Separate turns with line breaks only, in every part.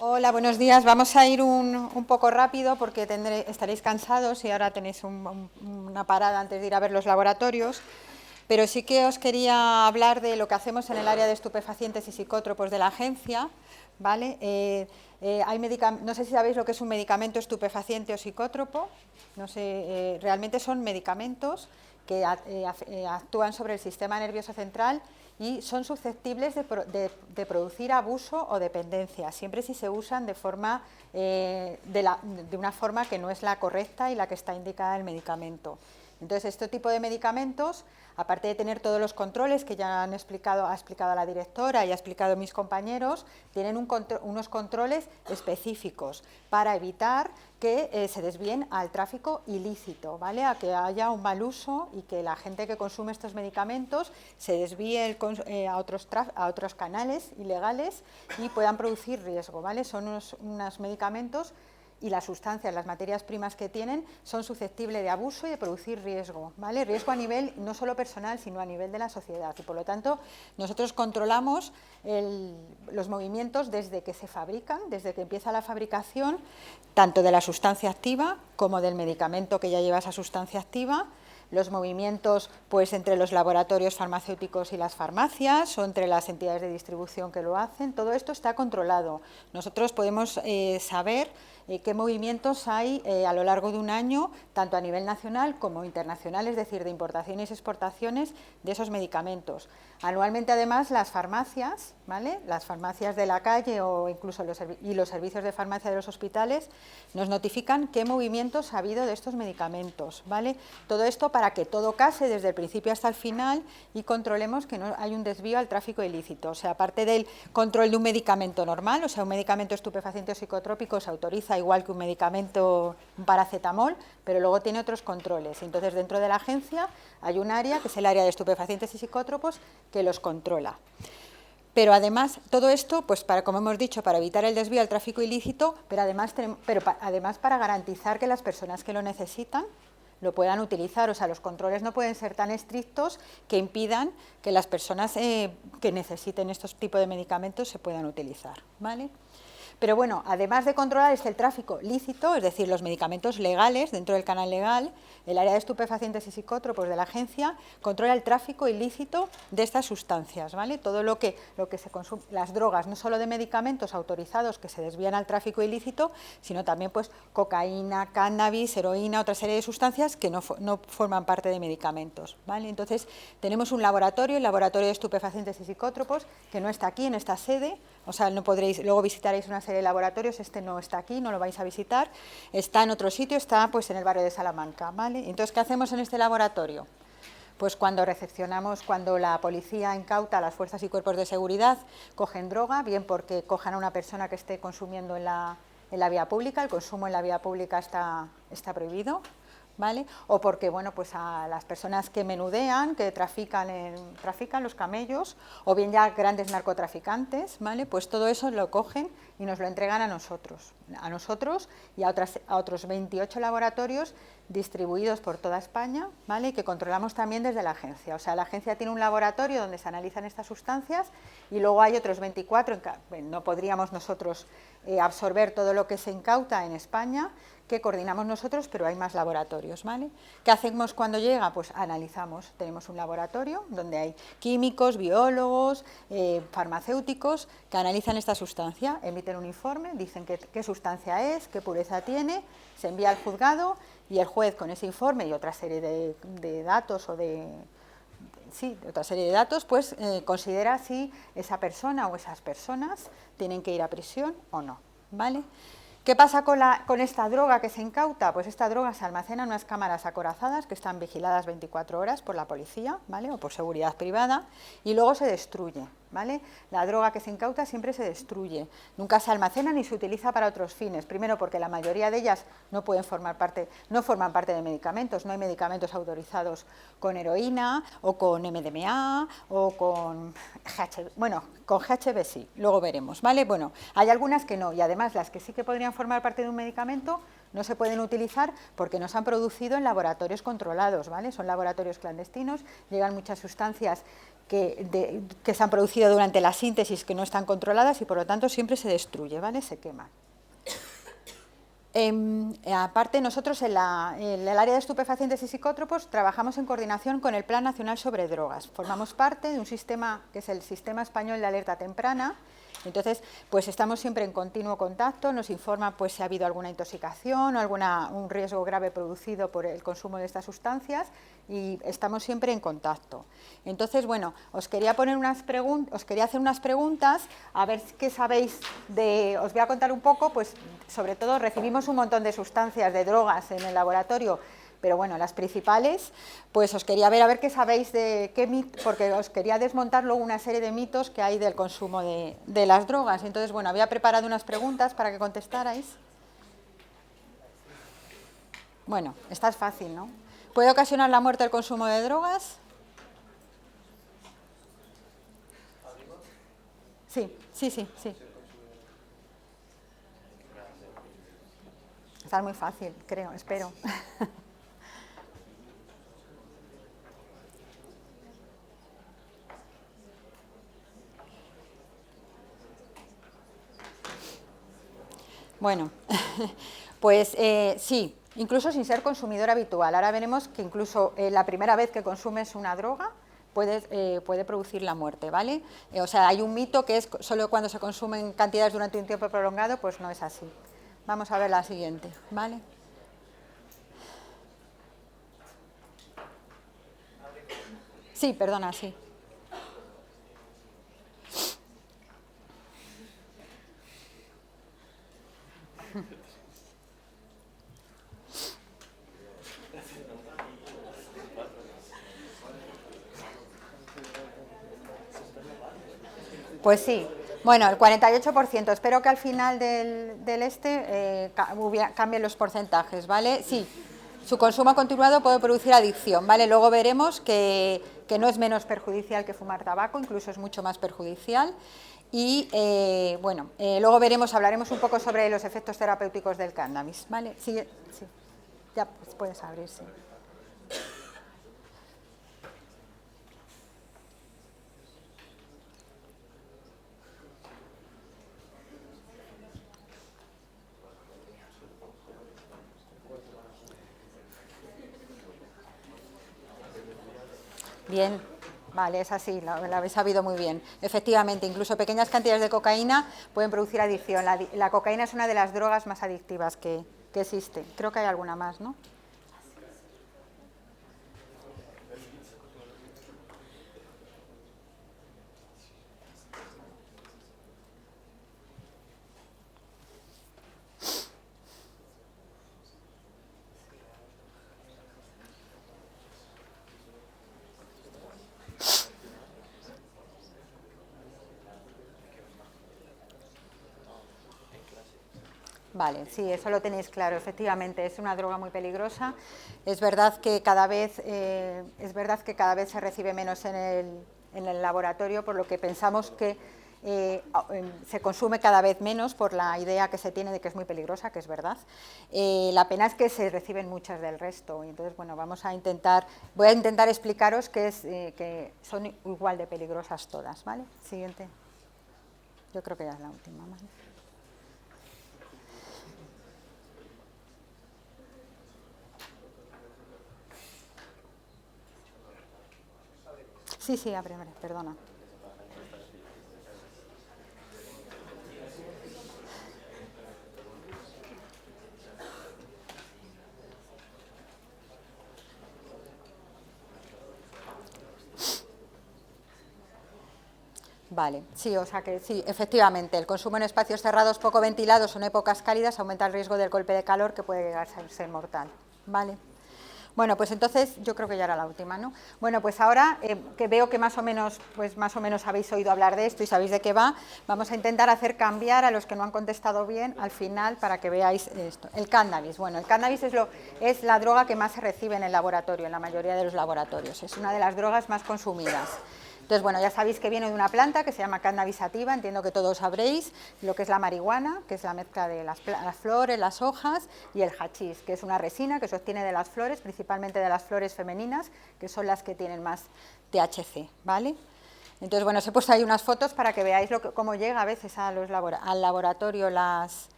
Hola, buenos días. Vamos a ir un poco rápido porque estaréis cansados y ahora tenéis una parada antes de ir a ver los laboratorios. Pero sí que os quería hablar de lo que hacemos en el área de estupefacientes y psicótropos de la agencia, ¿vale? No sé si sabéis lo que es un medicamento estupefaciente o psicótropo. No sé, realmente son medicamentos que actúan sobre el sistema nervioso central y son susceptibles de producir abuso o dependencia, siempre si se usan de una forma que no es la correcta y la que está indicada en el medicamento. Entonces, este tipo de medicamentos, aparte de tener todos los controles que ya ha explicado la directora y ha explicado mis compañeros, tienen unos controles específicos para evitar que se desvíen al tráfico ilícito, ¿vale? A que haya un mal uso y que la gente que consume estos medicamentos se desvíe a otros canales ilegales y puedan producir riesgo, ¿vale? Son unos medicamentos y las sustancias, las materias primas que tienen, son susceptibles de abuso y de producir riesgo, ¿vale? Riesgo a nivel no solo personal, sino a nivel de la sociedad. Y por lo tanto, nosotros controlamos los movimientos desde que se fabrican, desde que empieza la fabricación, tanto de la sustancia activa como del medicamento que ya lleva esa sustancia activa, los movimientos pues entre los laboratorios farmacéuticos y las farmacias o entre las entidades de distribución que lo hacen, todo esto está controlado. Nosotros podemos saber qué movimientos hay a lo largo de un año, tanto a nivel nacional como internacional, es decir, de importaciones y exportaciones de esos medicamentos. Anualmente, además, las farmacias, ¿vale? Las farmacias de la calle o incluso los servicios de farmacia de los hospitales nos notifican qué movimientos ha habido de estos medicamentos, ¿vale? Todo esto para que todo case desde el principio hasta el final y controlemos que no hay un desvío al tráfico ilícito. O sea, aparte del control de un medicamento normal, o sea, un medicamento estupefaciente o psicotrópico se autoriza igual que un medicamento, un paracetamol, pero luego tiene otros controles. Entonces, dentro de la agencia hay un área, que es el área de estupefacientes y psicótropos, que los controla. Pero además, todo esto, pues como hemos dicho, para evitar el desvío al tráfico ilícito, pero además para garantizar que las personas que lo necesitan lo puedan utilizar. O sea, los controles no pueden ser tan estrictos que impidan que las personas que necesiten estos tipos de medicamentos se puedan utilizar, ¿vale? Pero bueno, además de controlar el tráfico lícito, es decir, los medicamentos legales dentro del canal legal, el área de estupefacientes y psicótropos de la agencia controla el tráfico ilícito de estas sustancias, ¿vale? Todo lo que se consume, las drogas, no solo de medicamentos autorizados que se desvían al tráfico ilícito, sino también pues cocaína, cannabis, heroína, otra serie de sustancias que no forman parte de medicamentos, ¿vale? Entonces, tenemos un laboratorio, el laboratorio de estupefacientes y psicótropos, que no está aquí en esta sede, o sea, no podréis, luego visitaréis una serie de laboratorios, este no está aquí, no lo vais a visitar, está en otro sitio, está pues en el barrio de Salamanca, ¿vale? Entonces, ¿qué hacemos en este laboratorio? Pues cuando la policía incauta, las fuerzas y cuerpos de seguridad cogen droga, bien porque cojan a una persona que esté consumiendo en la vía pública, el consumo en la vía pública está prohibido, ¿vale? O porque, bueno, pues a las personas que menudean, que trafican los camellos, o bien ya grandes narcotraficantes, ¿vale? Pues todo eso lo cogen y nos lo entregan a nosotros y a otros 28 laboratorios distribuidos por toda España, ¿vale? Y que controlamos también desde la agencia. O sea, la agencia tiene un laboratorio donde se analizan estas sustancias y luego hay otros 24, no podríamos nosotros absorber todo lo que se incauta en España, que coordinamos nosotros, pero hay más laboratorios, ¿vale? ¿Qué hacemos cuando llega? Pues analizamos. Tenemos un laboratorio donde hay químicos, biólogos, farmacéuticos que analizan esta sustancia, emiten un informe, dicen qué sustancia es, qué pureza tiene, se envía al juzgado y el juez con ese informe y otra serie de datos otra serie de datos, pues considera si esa persona o esas personas tienen que ir a prisión o no, ¿vale? ¿Qué pasa con esta droga que se incauta? Pues esta droga se almacena en unas cámaras acorazadas que están vigiladas 24 horas por la policía, ¿vale? O por seguridad privada, y luego se destruye, ¿vale? La droga que se incauta siempre se destruye, nunca se almacena ni se utiliza para otros fines. Primero, porque la mayoría de ellas no forman parte de medicamentos, no hay medicamentos autorizados con heroína o con MDMA o con GHB, bueno, con GHB sí, luego veremos, ¿vale? Bueno, hay algunas que no, y además las que sí que podrían formar parte de un medicamento no se pueden utilizar porque no se han producido en laboratorios controlados, ¿vale? Son laboratorios clandestinos, llegan muchas sustancias que se han producido durante la síntesis que no están controladas y por lo tanto siempre se destruye, ¿vale? Se queman. Aparte, nosotros en el área de estupefacientes y psicótropos trabajamos en coordinación con el Plan Nacional sobre Drogas. Formamos parte de un sistema que es el Sistema Español de Alerta Temprana. Entonces, pues estamos siempre en continuo contacto, nos informa pues si ha habido alguna intoxicación o un riesgo grave producido por el consumo de estas sustancias y estamos siempre en contacto. Entonces, bueno, os quería hacer unas preguntas, a ver qué sabéis os voy a contar un poco, pues sobre todo recibimos un montón de sustancias, de drogas en el laboratorio, pero bueno, las principales, pues os quería ver a ver qué sabéis de qué mito, porque os quería desmontar luego una serie de mitos que hay del consumo de las drogas. Entonces, bueno, había preparado unas preguntas para que contestarais. Bueno, esta es fácil, ¿no? ¿Puede ocasionar la muerte el consumo de drogas? Sí. Está muy fácil, creo, espero. Bueno, pues sí, incluso sin ser consumidor habitual. Ahora veremos que incluso la primera vez que consumes una droga puede producir la muerte, ¿vale? O sea, hay un mito que es solo cuando se consumen cantidades durante un tiempo prolongado, pues no es así. Vamos a ver la siguiente, ¿vale? Sí, perdona, sí. Pues sí. Bueno, el 48%. Espero que al final cambien los porcentajes, ¿vale? Sí, su consumo continuado puede producir adicción, ¿vale? Luego veremos que no es menos perjudicial que fumar tabaco, incluso es mucho más perjudicial. Y, bueno, luego hablaremos un poco sobre los efectos terapéuticos del cannabis, ¿vale? Sí, sí. Ya pues, puedes abrir, sí. Bien, vale, es así, la habéis sabido muy bien. Efectivamente, incluso pequeñas cantidades de cocaína pueden producir adicción. La cocaína es una de las drogas más adictivas que existe. Creo que hay alguna más, ¿no? Vale, sí, eso lo tenéis claro, efectivamente, es una droga muy peligrosa. Es verdad que cada vez se recibe menos en el laboratorio, por lo que pensamos que se consume cada vez menos por la idea que se tiene de que es muy peligrosa, que es verdad. La pena es que se reciben muchas del resto, y entonces, bueno, voy a intentar explicaros que son igual de peligrosas todas, ¿vale? Siguiente. Yo creo que ya es la última, ¿vale? Sí, abre, perdona. Vale, sí, o sea que sí, efectivamente, el consumo en espacios cerrados poco ventilados o en épocas cálidas aumenta el riesgo del golpe de calor que puede llegar a ser mortal. Vale. Bueno, pues entonces yo creo que ya era la última, ¿no? Bueno, pues ahora que veo que más o menos habéis oído hablar de esto y sabéis de qué va, vamos a intentar hacer cambiar a los que no han contestado bien al final para que veáis esto. El cannabis. Bueno, el cannabis es la droga que más se recibe en el laboratorio, en la mayoría de los laboratorios. Es una de las drogas más consumidas. Entonces, bueno, ya sabéis que viene de una planta que se llama cannabis sativa, entiendo que todos sabréis lo que es la marihuana, que es la mezcla de las flores, las hojas, y el hachís, que es una resina que se obtiene de las flores, principalmente de las flores femeninas, que son las que tienen más THC, ¿vale? Entonces, bueno, os he puesto ahí unas fotos para que veáis cómo llega a veces a al laboratorio la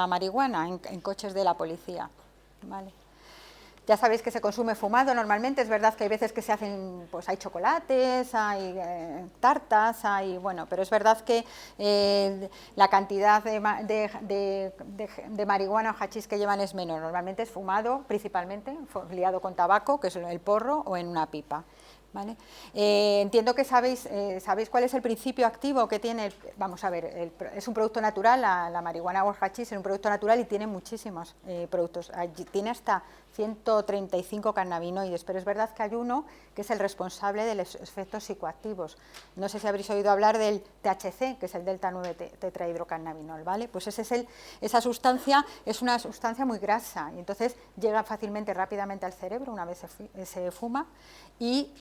marihuana en coches de la policía. ¿Vale? Ya sabéis que se consume fumado normalmente, es verdad que hay veces que se hacen, pues hay chocolates, hay tartas, bueno, pero es verdad que la cantidad de marihuana o hachís que llevan es menor, normalmente es fumado principalmente, liado con tabaco, que es el porro, o en una pipa. ¿Vale? Entiendo que sabéis cuál es el principio activo que tiene, vamos a ver, es un producto natural, la marihuana o el hachís es un producto natural y tiene muchísimos productos, tiene hasta 135 cannabinoides, pero es verdad que hay uno que es el responsable de los efectos psicoactivos. No sé si habréis oído hablar del THC, que es el delta 9 tetrahidrocannabinol, ¿vale? Pues esa sustancia es una sustancia muy grasa y entonces llega fácilmente, rápidamente al cerebro una vez se fuma y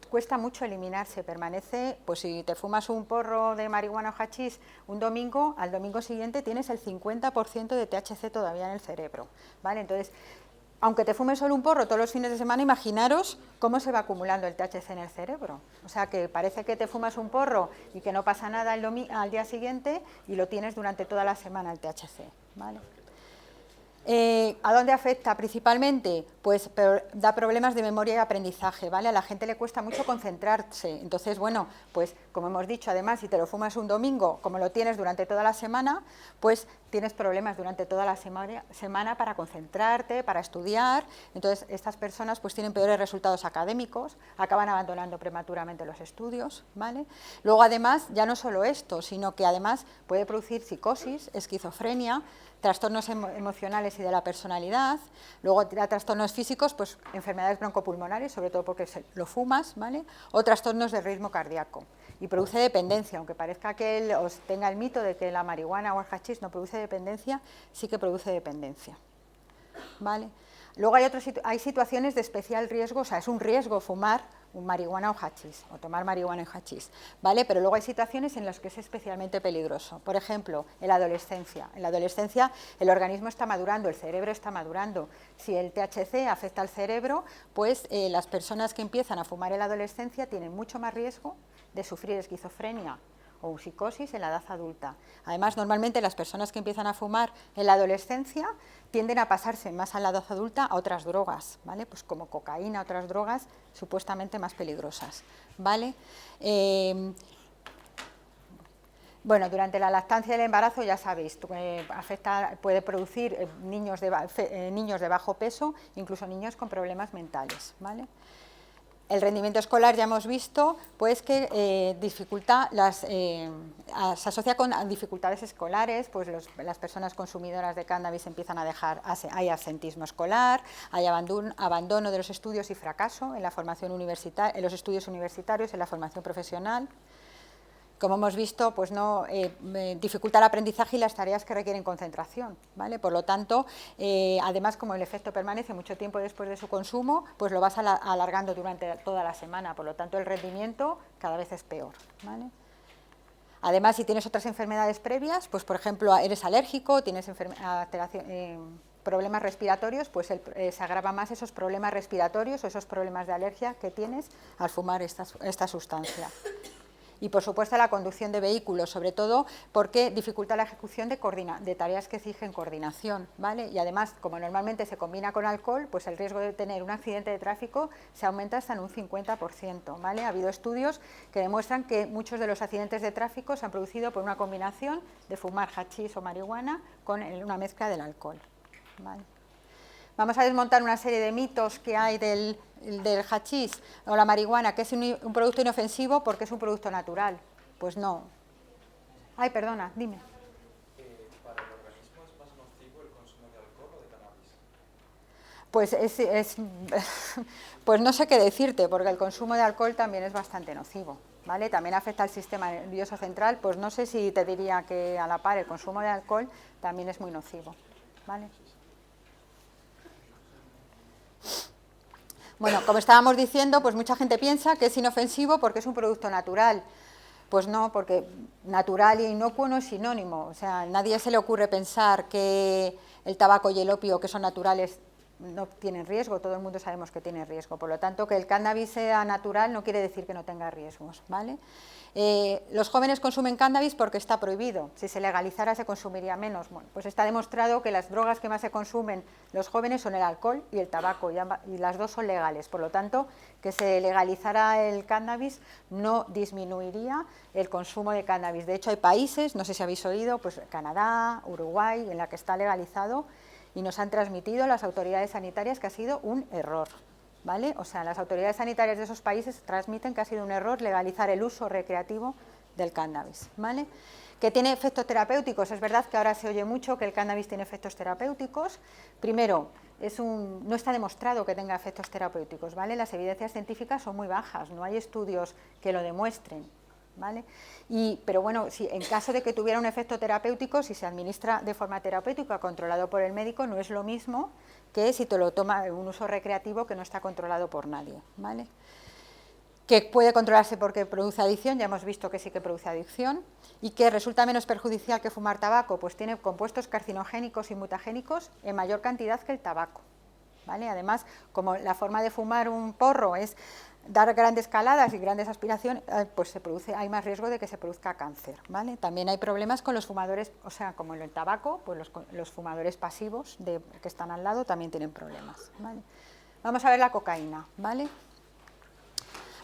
cuesta mucho eliminarse, permanece, pues si te fumas un porro de marihuana o hachís un domingo, al domingo siguiente tienes el 50% de THC todavía en el cerebro, ¿vale? Entonces, aunque te fumes solo un porro todos los fines de semana, imaginaros cómo se va acumulando el THC en el cerebro. O sea, que parece que te fumas un porro y que no pasa nada al día siguiente y lo tienes durante toda la semana el THC, ¿vale? ¿A dónde afecta principalmente? Pues da problemas de memoria y aprendizaje, ¿vale? A la gente le cuesta mucho concentrarse, entonces, bueno, pues como hemos dicho, además, si te lo fumas un domingo, como lo tienes durante toda la semana, pues tienes problemas durante toda la semana para concentrarte, para estudiar, entonces estas personas pues tienen peores resultados académicos, acaban abandonando prematuramente los estudios, ¿vale? Luego, además, ya no solo esto, sino que además puede producir psicosis, esquizofrenia, trastornos emocionales y de la personalidad, luego trastornos físicos, pues enfermedades broncopulmonares, sobre todo porque lo fumas, ¿vale? O trastornos de ritmo cardíaco. Y produce dependencia, aunque parezca que os tenga el mito de que la marihuana o el hachís no produce dependencia, sí que produce dependencia, ¿vale? Luego hay situaciones de especial riesgo, o sea, es un riesgo fumar un marihuana o hachís, o tomar marihuana y hachís, ¿vale? Pero luego hay situaciones en las que es especialmente peligroso. Por ejemplo, en la adolescencia. En la adolescencia el organismo está madurando, el cerebro está madurando. Si el THC afecta al cerebro, pues las personas que empiezan a fumar en la adolescencia tienen mucho más riesgo de sufrir esquizofrenia o psicosis en la edad adulta. Además, normalmente las personas que empiezan a fumar en la adolescencia tienden a pasarse más a la edad adulta a otras drogas, ¿vale? Pues como cocaína, otras drogas supuestamente más peligrosas, ¿vale? Bueno, durante la lactancia y el embarazo, ya sabéis, puede producir niños de bajo peso, incluso niños con problemas mentales, ¿vale? El rendimiento escolar ya hemos visto pues que se asocia con dificultades escolares, pues las personas consumidoras de cannabis empiezan a hay absentismo escolar, hay abandono de los estudios y fracaso en la formación en los estudios universitarios, en la formación profesional. Como hemos visto, pues no dificulta el aprendizaje y las tareas que requieren concentración, ¿vale? Por lo tanto, además, como el efecto permanece mucho tiempo después de su consumo, pues lo vas alargando durante toda la semana, por lo tanto el rendimiento cada vez es peor, ¿vale? Además, si tienes otras enfermedades previas, pues por ejemplo eres alérgico, tienes problemas respiratorios, pues se agravan más esos problemas respiratorios o esos problemas de alergia que tienes al fumar esta sustancia. Y, por supuesto, la conducción de vehículos, sobre todo porque dificulta la ejecución de tareas que exigen coordinación, ¿vale? Y, además, como normalmente se combina con alcohol, pues el riesgo de tener un accidente de tráfico se aumenta hasta en un 50%, ¿vale? Ha habido estudios que demuestran que muchos de los accidentes de tráfico se han producido por una combinación de fumar hachís o marihuana con una mezcla del alcohol, ¿vale? Vamos a desmontar una serie de mitos que hay del hachís o la marihuana, que es un producto inofensivo porque es un producto natural. Pues no. Ay, perdona, dime.
¿Para el organismo es más nocivo el consumo de alcohol o de cannabis?
Pues no sé qué decirte, porque el consumo de alcohol también es bastante nocivo, ¿vale? También afecta al sistema nervioso central, pues no sé si te diría que a la par el consumo de alcohol también es muy nocivo, ¿vale? Bueno, como estábamos diciendo, pues mucha gente piensa que es inofensivo porque es un producto natural. Pues no, porque natural e inocuo no es sinónimo. O sea, a nadie se le ocurre pensar que el tabaco y el opio, que son naturales, no tienen riesgo, todo el mundo sabemos que tiene riesgo, por lo tanto que el cannabis sea natural no quiere decir que no tenga riesgos, ¿vale? Los jóvenes consumen cannabis porque está prohibido, si se legalizara se consumiría menos. Bueno, pues está demostrado que las drogas que más se consumen los jóvenes son el alcohol y el tabaco, y las dos son legales, por lo tanto que se legalizara el cannabis no disminuiría el consumo de cannabis. De hecho hay países, no sé si habéis oído, pues Canadá, Uruguay, en la que está legalizado y nos han transmitido las autoridades sanitarias que ha sido un error. ¿Vale? O sea, las autoridades sanitarias de esos países transmiten que ha sido un error legalizar el uso recreativo del cannabis, ¿vale? Que tiene efectos terapéuticos, es verdad que ahora se oye mucho que el cannabis tiene efectos terapéuticos. Primero, no está demostrado que tenga efectos terapéuticos, ¿vale? Las evidencias científicas son muy bajas, no hay estudios que lo demuestren, ¿vale? Pero bueno, si en caso de que tuviera un efecto terapéutico, si se administra de forma terapéutica controlado por el médico, no es lo mismo que si te lo toma en un uso recreativo que no está controlado por nadie, ¿vale? Que puede controlarse porque produce adicción, ya hemos visto que sí que produce adicción, y que resulta menos perjudicial que fumar tabaco, pues tiene compuestos carcinogénicos y mutagénicos en mayor cantidad que el tabaco, ¿vale? Además, como la forma de fumar un porro es dar grandes caladas y grandes aspiraciones, pues hay más riesgo de que se produzca cáncer, ¿vale? También hay problemas con los fumadores, o sea, como en el tabaco, pues los fumadores pasivos que están al lado también tienen problemas, ¿vale? Vamos a ver la cocaína, ¿vale?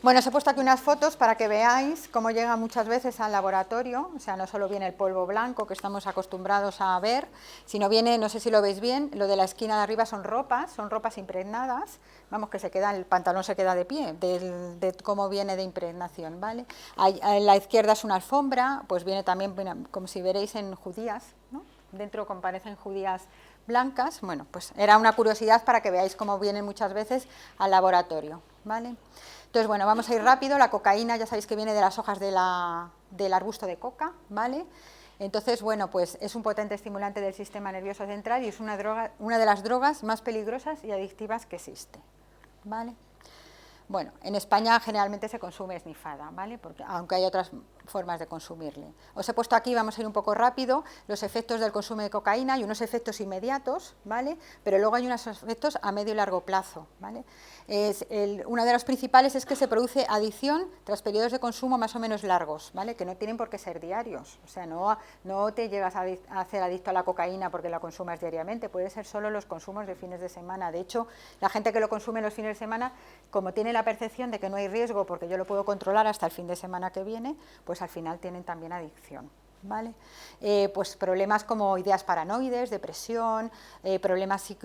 Bueno, os he puesto aquí unas fotos para que veáis cómo llega muchas veces al laboratorio, o sea, no solo viene el polvo blanco que estamos acostumbrados a ver, sino viene, no sé si lo veis bien, lo de la esquina de arriba son ropas impregnadas, vamos, que el pantalón se queda de pie, de cómo viene de impregnación, ¿vale? A la izquierda es una alfombra, pues viene también, como si veréis en judías, ¿no? Dentro comparecen judías blancas, bueno, pues era una curiosidad para que veáis cómo vienen muchas veces al laboratorio, ¿vale? Entonces, bueno, vamos a ir rápido. La cocaína ya sabéis que viene de las hojas del arbusto de coca, ¿vale? Entonces, bueno, pues es un potente estimulante del sistema nervioso central y es una de las drogas más peligrosas y adictivas que existe, ¿vale? Bueno, en España generalmente se consume esnifada, ¿vale? Aunque hay otras formas de consumirle. Os he puesto aquí, vamos a ir un poco rápido, los efectos del consumo de cocaína. Hay unos efectos inmediatos, ¿vale? Pero luego hay unos efectos a medio y largo plazo, ¿vale? Una de los principales es que se produce adicción tras periodos de consumo más o menos largos, ¿vale? Que no tienen por qué ser diarios, o sea, no te llegas a hacer adicto a la cocaína porque la consumas diariamente, puede ser solo los consumos de fines de semana. De hecho, la gente que lo consume los fines de semana, como tiene la percepción de que no hay riesgo porque yo lo puedo controlar hasta el fin de semana que viene, pues al final tienen también adicción, ¿vale? Pues problemas como ideas paranoides, depresión, problemas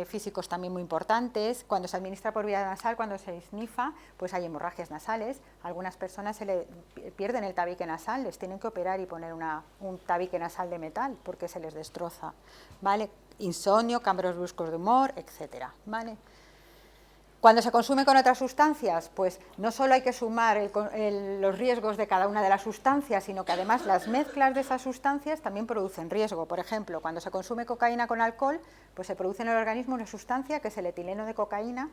físicos también muy importantes. Cuando se administra por vía nasal, cuando se esnifa, pues hay hemorragias nasales. A algunas personas se le pierden el tabique nasal, les tienen que operar y poner un tabique nasal de metal porque se les destroza, ¿vale? Insomnio, cambios bruscos de humor, etcétera, ¿vale? Cuando se consume con otras sustancias, pues no solo hay que sumar los riesgos de cada una de las sustancias, sino que además las mezclas de esas sustancias también producen riesgo. Por ejemplo, cuando se consume cocaína con alcohol, pues se produce en el organismo una sustancia que es el etileno de cocaína,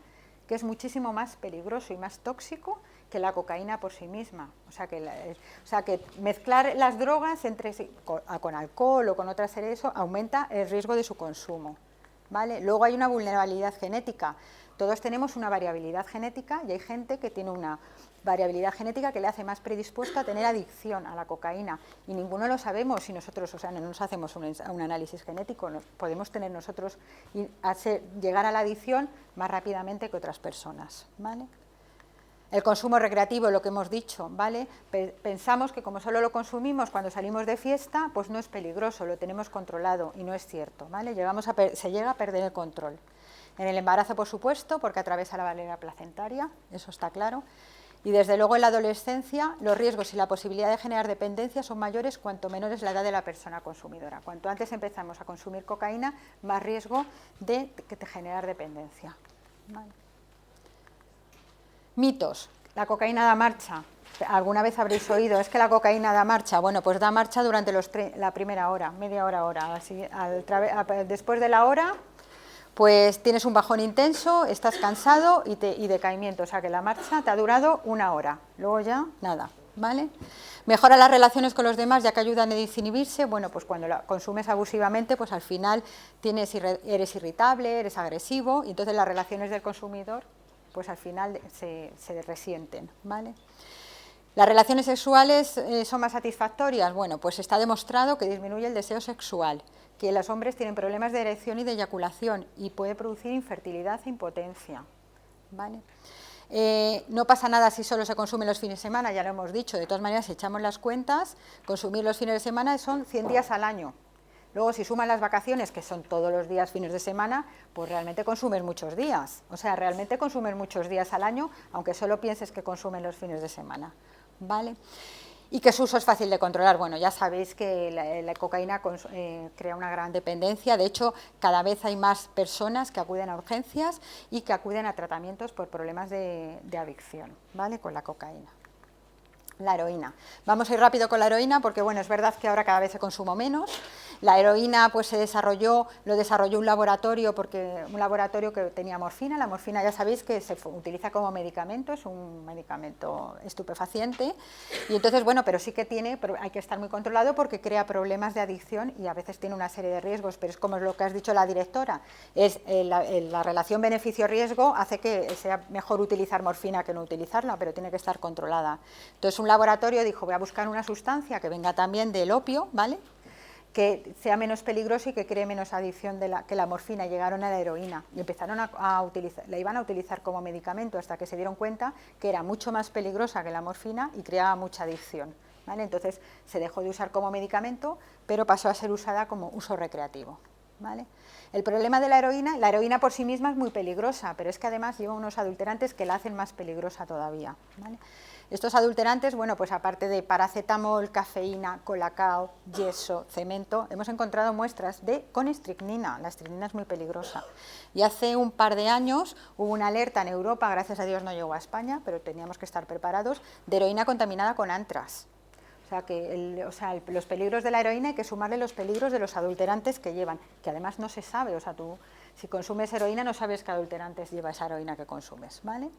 que es muchísimo más peligroso y más tóxico que la cocaína por sí misma. O sea que mezclar las drogas entre sí, con alcohol o con otras series, eso aumenta el riesgo de su consumo, ¿vale? Luego hay una vulnerabilidad genética. Todos tenemos una variabilidad genética y hay gente que tiene una variabilidad genética que le hace más predispuesto a tener adicción a la cocaína y ninguno lo sabemos si nosotros, o sea, no nos hacemos un análisis genético, podemos tener nosotros y llegar a la adicción más rápidamente que otras personas, ¿vale? El consumo recreativo, lo que hemos dicho, ¿vale? Pensamos que como solo lo consumimos cuando salimos de fiesta, pues no es peligroso, lo tenemos controlado y no es cierto, ¿vale? Se llega a perder el control. En el embarazo, por supuesto, porque atraviesa la barrera placentaria, eso está claro. Y desde luego en la adolescencia los riesgos y la posibilidad de generar dependencia son mayores cuanto menor es la edad de la persona consumidora. Cuanto antes empezamos a consumir cocaína, más riesgo de generar dependencia. Vale. Mitos. La cocaína da marcha. ¿Alguna vez habréis oído? ¿Es que la cocaína da marcha? Bueno, pues da marcha durante la primera hora, media hora. Después de la hora, pues tienes un bajón intenso, estás cansado y decaimiento. O sea que la marcha te ha durado una hora. Luego ya, nada. ¿vale? Mejora las relaciones con los demás ya que ayudan a desinhibirse. Bueno, pues cuando la consumes abusivamente, pues al final eres irritable, eres agresivo, y entonces las relaciones del consumidor, pues al final se resienten, ¿vale? ¿Las relaciones sexuales son más satisfactorias? Bueno, pues está demostrado que disminuye el deseo sexual, que los hombres tienen problemas de erección y de eyaculación y puede producir infertilidad e impotencia, ¿vale? No pasa nada si solo se consume los fines de semana, ya lo hemos dicho. De todas maneras, si echamos las cuentas, consumir los fines de semana son 100 días al año. Luego, si suman las vacaciones, que son todos los días fines de semana, pues realmente consumes muchos días. O sea, realmente consumes muchos días al año, aunque solo pienses que consumen los fines de semana, ¿vale? Y que su uso es fácil de controlar. Bueno, ya sabéis que la cocaína crea una gran dependencia. De hecho, cada vez hay más personas que acuden a urgencias y que acuden a tratamientos por problemas de adicción, ¿vale? Con la cocaína. La heroína. Vamos a ir rápido con la heroína porque, bueno, es verdad que ahora cada vez se consume menos. La heroína pues lo desarrolló un laboratorio que tenía morfina. La morfina ya sabéis que se utiliza como medicamento, es un medicamento estupefaciente. Y entonces, bueno, pero sí que hay que estar muy controlado porque crea problemas de adicción y a veces tiene una serie de riesgos, pero es como lo que has dicho la directora, es la relación beneficio-riesgo hace que sea mejor utilizar morfina que no utilizarla, pero tiene que estar controlada. Entonces un laboratorio dijo, voy a buscar una sustancia que venga también del opio, ¿vale?, que sea menos peligroso y que cree menos adicción que la morfina, y llegaron a la heroína y empezaron la iban a utilizar como medicamento hasta que se dieron cuenta que era mucho más peligrosa que la morfina y creaba mucha adicción, ¿vale? Entonces se dejó de usar como medicamento, pero pasó a ser usada como uso recreativo, ¿vale? El problema de la heroína por sí misma es muy peligrosa, pero es que además lleva unos adulterantes que la hacen más peligrosa todavía, ¿vale? Estos adulterantes, bueno, pues aparte de paracetamol, cafeína, colacao, yeso, cemento, hemos encontrado muestras con estricnina. La estricnina es muy peligrosa. Y hace un par de años hubo una alerta en Europa, gracias a Dios no llegó a España, pero teníamos que estar preparados, de heroína contaminada con antras. O sea, que los peligros de la heroína hay que sumarle los peligros de los adulterantes que llevan, que además no se sabe. O sea, tú si consumes heroína no sabes qué adulterantes lleva esa heroína que consumes, ¿vale?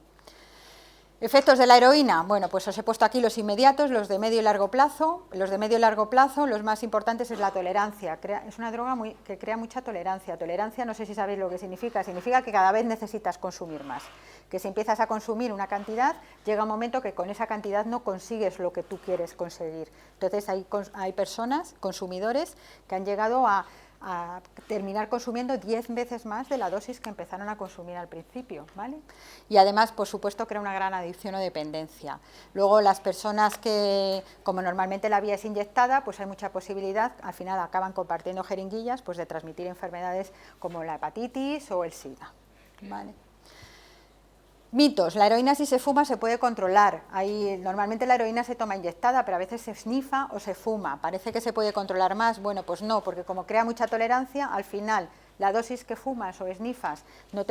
Efectos de la heroína, bueno, pues os he puesto aquí los inmediatos, los de medio y largo plazo. Los de medio y largo plazo, los más importantes es la tolerancia. Es una droga que crea mucha tolerancia. Tolerancia, no sé si sabéis lo que significa que cada vez necesitas consumir más. Que si empiezas a consumir una cantidad, llega un momento que con esa cantidad no consigues lo que tú quieres conseguir. Entonces hay personas, consumidores, que han llegado a terminar consumiendo 10 veces más de la dosis que empezaron a consumir al principio, ¿vale? Y además, por supuesto, crea una gran adicción o dependencia. Luego, las personas que, como normalmente la vía es inyectada, pues hay mucha posibilidad, al final acaban compartiendo jeringuillas, pues de transmitir enfermedades como la hepatitis o el SIDA, ¿vale? Mitos. La heroína, si se fuma, se puede controlar. Normalmente la heroína se toma inyectada, pero a veces se snifa o se fuma. Parece que se puede controlar más. Bueno, pues no, porque como crea mucha tolerancia, al final la dosis que fumas o snifas no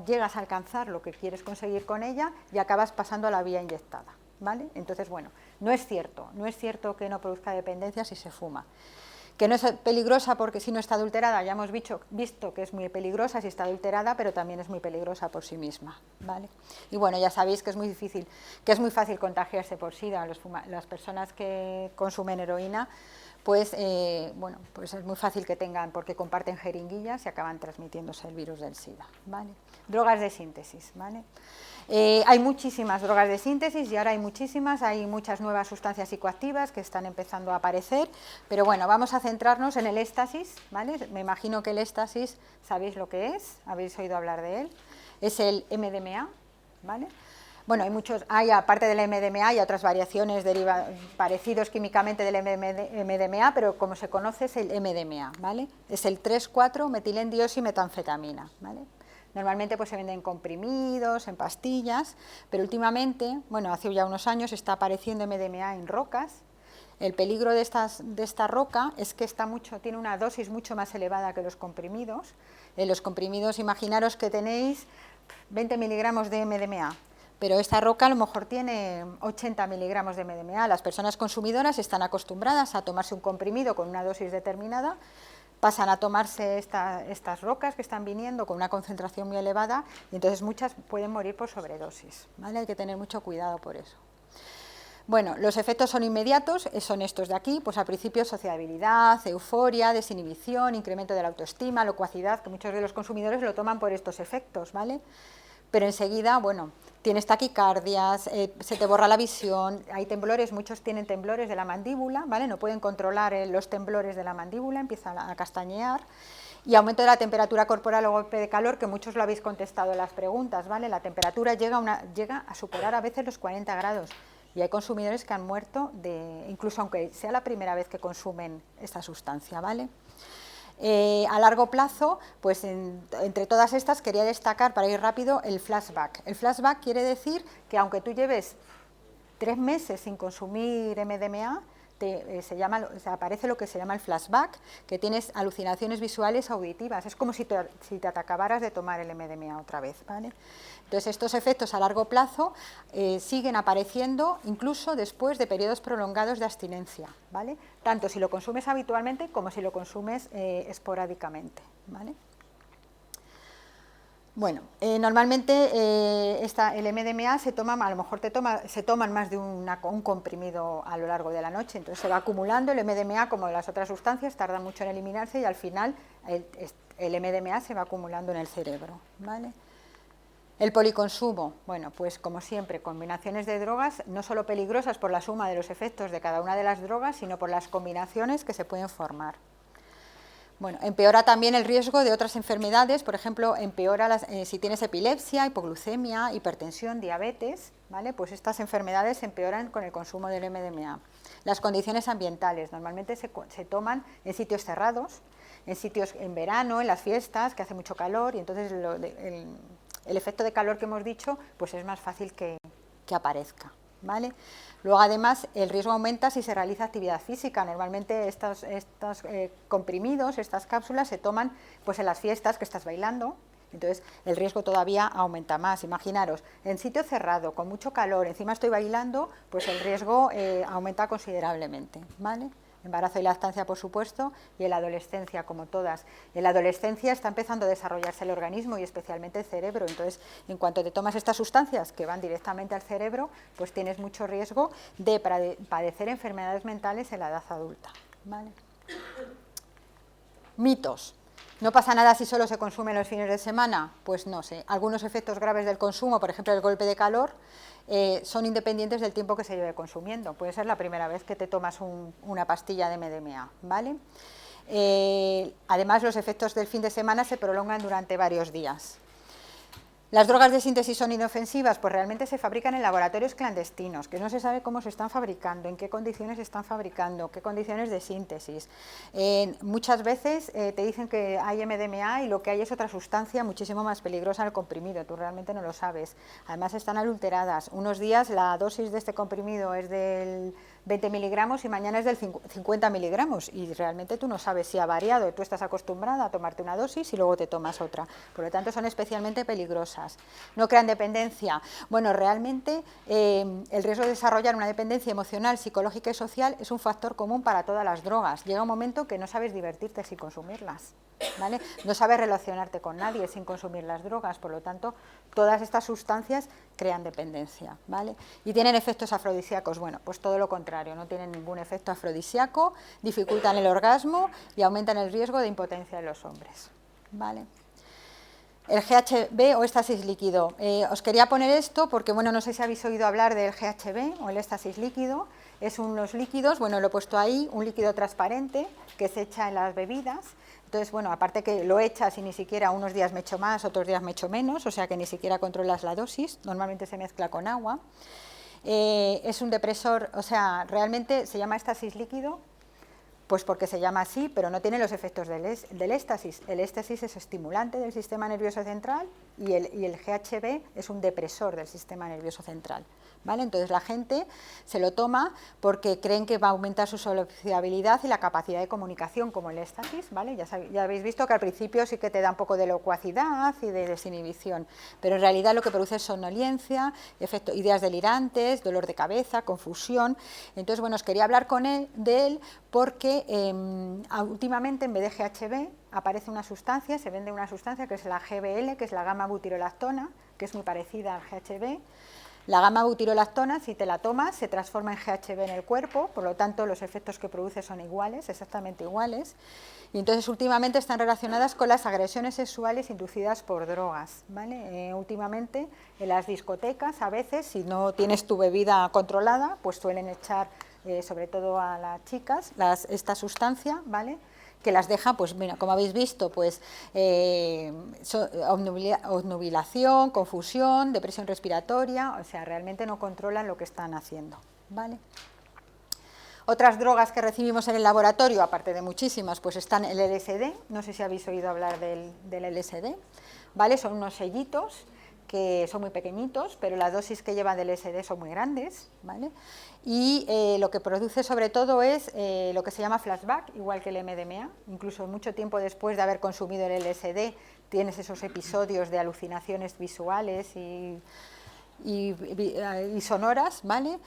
llegas a alcanzar lo que quieres conseguir con ella y acabas pasando a la vía inyectada, ¿vale? Entonces, bueno, no es cierto que no produzca dependencia si se fuma. Que no es peligrosa porque si no está adulterada, ya hemos visto que es muy peligrosa si está adulterada, pero también es muy peligrosa por sí misma, ¿vale? Y bueno, ya sabéis que es muy fácil contagiarse por SIDA. Las personas que consumen heroína, pues pues es muy fácil que tengan, porque comparten jeringuillas y acaban transmitiéndose el virus del SIDA, ¿vale? Drogas de síntesis, ¿vale? Hay muchísimas drogas de síntesis y ahora hay muchas nuevas sustancias psicoactivas que están empezando a aparecer, pero bueno, vamos a centrarnos en el éxtasis, ¿vale? Me imagino que el éxtasis sabéis lo que es, habéis oído hablar de él, es el MDMA, ¿vale? Bueno, aparte del MDMA, hay otras variaciones parecidos químicamente del MDMA, pero como se conoce es el MDMA, ¿vale? Es el 3,4-metilendioximetanfetamina, ¿vale? Normalmente pues se venden comprimidos, en pastillas, pero últimamente, bueno, hace ya unos años está apareciendo MDMA en rocas. El peligro de esta roca es que tiene una dosis mucho más elevada que los comprimidos. En los comprimidos, imaginaros que tenéis 20 miligramos de MDMA, pero esta roca a lo mejor tiene 80 miligramos de MDMA. Las personas consumidoras están acostumbradas a tomarse un comprimido con una dosis determinada, pasan a tomarse estas rocas que están viniendo con una concentración muy elevada y entonces muchas pueden morir por sobredosis, ¿vale? Hay que tener mucho cuidado por eso. Bueno, los efectos son inmediatos, son estos de aquí, pues al principio sociabilidad, euforia, desinhibición, incremento de la autoestima, locuacidad, que muchos de los consumidores lo toman por estos efectos, ¿vale? Pero enseguida, bueno, tienes taquicardias, se te borra la visión, hay temblores, muchos tienen temblores de la mandíbula, ¿vale? No pueden controlar los temblores de la mandíbula, empiezan a castañear, y aumento de la temperatura corporal o golpe de calor, que muchos lo habéis contestado en las preguntas, ¿vale? La temperatura llega a superar a veces los 40 grados, y hay consumidores que han muerto, incluso aunque sea la primera vez que consumen esta sustancia, ¿vale? A largo plazo, pues entre todas estas quería destacar, para ir rápido, el flashback. El flashback quiere decir que aunque tú lleves 3 meses sin consumir MDMA, aparece lo que se llama el flashback, que tienes alucinaciones visuales auditivas, es como si te acabaras de tomar el MDMA otra vez, ¿vale? Entonces estos efectos a largo plazo siguen apareciendo incluso después de periodos prolongados de abstinencia, ¿vale? Tanto si lo consumes habitualmente como si lo consumes esporádicamente, ¿vale? Bueno, normalmente el MDMA se toma, a lo mejor se toman más de un comprimido a lo largo de la noche, entonces se va acumulando. El MDMA, como las otras sustancias, tarda mucho en eliminarse y al final el MDMA se va acumulando en el cerebro, ¿vale? El policonsumo, bueno, pues como siempre, combinaciones de drogas no solo peligrosas por la suma de los efectos de cada una de las drogas, sino por las combinaciones que se pueden formar. Bueno, empeora también el riesgo de otras enfermedades, por ejemplo, empeora si tienes epilepsia, hipoglucemia, hipertensión, diabetes, ¿vale? Pues estas enfermedades empeoran con el consumo del MDMA. Las condiciones ambientales, normalmente se toman en sitios cerrados, en verano, en las fiestas, que hace mucho calor, y entonces el efecto de calor que hemos dicho, pues es más fácil que aparezca, ¿vale? Luego, además, el riesgo aumenta si se realiza actividad física. Normalmente estos comprimidos, estas cápsulas, se toman pues en las fiestas que estás bailando, entonces el riesgo todavía aumenta más. Imaginaros, en sitio cerrado, con mucho calor, encima estoy bailando, pues el riesgo aumenta considerablemente, ¿vale? Embarazo y lactancia, por supuesto, y en la adolescencia, como todas. En la adolescencia está empezando a desarrollarse el organismo y especialmente el cerebro, entonces en cuanto te tomas estas sustancias que van directamente al cerebro, pues tienes mucho riesgo de padecer enfermedades mentales en la edad adulta, ¿vale? Mitos. ¿No pasa nada si solo se consume los fines de semana? Pues no sé. Algunos efectos graves del consumo, por ejemplo el golpe de calor, son independientes del tiempo que se lleve consumiendo. Puede ser la primera vez que te tomas una pastilla de MDMA, ¿vale? Además, los efectos del fin de semana se prolongan durante varios días. Las drogas de síntesis son inofensivas, pues realmente se fabrican en laboratorios clandestinos, que no se sabe cómo se están fabricando, en qué condiciones se están fabricando, qué condiciones de síntesis. Muchas veces te dicen que hay MDMA y lo que hay es otra sustancia muchísimo más peligrosa en el comprimido, tú realmente no lo sabes. Además están adulteradas. Unos días la dosis de este comprimido es del 20 miligramos y mañana es del 50 miligramos y realmente tú no sabes si ha variado, tú estás acostumbrada a tomarte una dosis y luego te tomas otra, por lo tanto son especialmente peligrosas. No crean dependencia. Bueno, realmente el riesgo de desarrollar una dependencia emocional, psicológica y social es un factor común para todas las drogas. Llega un momento que no sabes divertirte sin consumirlas, ¿vale? No sabes relacionarte con nadie sin consumir las drogas, por lo tanto todas estas sustancias crean dependencia, ¿vale? Y tienen efectos afrodisíacos. Bueno, pues todo lo contrario, no tienen ningún efecto afrodisíaco, dificultan el orgasmo y aumentan el riesgo de impotencia en los hombres, ¿vale? El GHB o éxtasis líquido. Os quería poner esto porque, bueno, no sé si habéis oído hablar del GHB o el éxtasis líquido. Es unos líquidos, bueno, lo he puesto ahí, un líquido transparente que se echa en las bebidas. Entonces, bueno, aparte que lo echas y ni siquiera unos días me echo más, otros días me echo menos, o sea que ni siquiera controlas la dosis, normalmente se mezcla con agua. Es un depresor, o sea, realmente se llama éxtasis líquido, pues porque se llama así, pero no tiene los efectos del éxtasis. El éxtasis es estimulante del sistema nervioso central y el GHB es un depresor del sistema nervioso central, ¿vale? Entonces la gente se lo toma porque creen que va a aumentar su sociabilidad y la capacidad de comunicación, como el éxtasis, ¿vale? Ya habéis visto que al principio sí que te da un poco de locuacidad y de desinhibición, pero en realidad lo que produce es somnolencia, ideas delirantes, dolor de cabeza, confusión. Entonces, bueno, os quería hablar de él porque últimamente en vez de GHB aparece una sustancia, se vende una sustancia que es la GBL, que es la gamma butirolactona, que es muy parecida al GHB. La gamma-butirolactona, si te la tomas, se transforma en GHB en el cuerpo, por lo tanto los efectos que produce son iguales, exactamente iguales. Y entonces últimamente están relacionadas con las agresiones sexuales inducidas por drogas, ¿vale? Últimamente en las discotecas, a veces, si no tienes tu bebida controlada, pues suelen echar, sobre todo a las chicas, esta sustancia, ¿vale?, que las deja, pues mira, como habéis visto, pues obnubilación, confusión, depresión respiratoria, o sea, realmente no controlan lo que están haciendo, ¿vale? Otras drogas que recibimos en el laboratorio, aparte de muchísimas, pues están el LSD, no sé si habéis oído hablar del LSD, ¿vale? Son unos sellitos que son muy pequeñitos, pero las dosis que llevan del LSD son muy grandes, ¿vale? Y lo que produce sobre todo es lo que se llama flashback, igual que el MDMA, incluso mucho tiempo después de haber consumido el LSD tienes esos episodios de alucinaciones visuales y sonoras, ¿vale?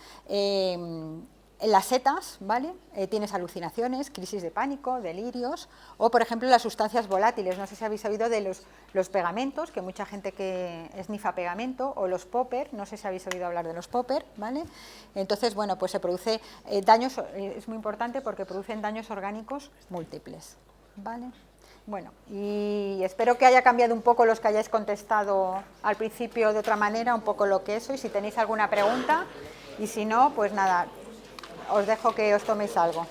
En las setas, ¿vale? Tienes alucinaciones, crisis de pánico, delirios, o por ejemplo las sustancias volátiles, no sé si habéis oído de los pegamentos, que mucha gente que esnifa pegamento, o los popper, no sé si habéis oído hablar de los popper, ¿vale? Entonces, bueno, pues se produce daños, es muy importante porque producen daños orgánicos múltiples, ¿vale? Bueno, y espero que haya cambiado un poco los que hayáis contestado al principio de otra manera, un poco lo que eso, y si tenéis alguna pregunta, y si no, pues nada, os dejo que os toméis algo.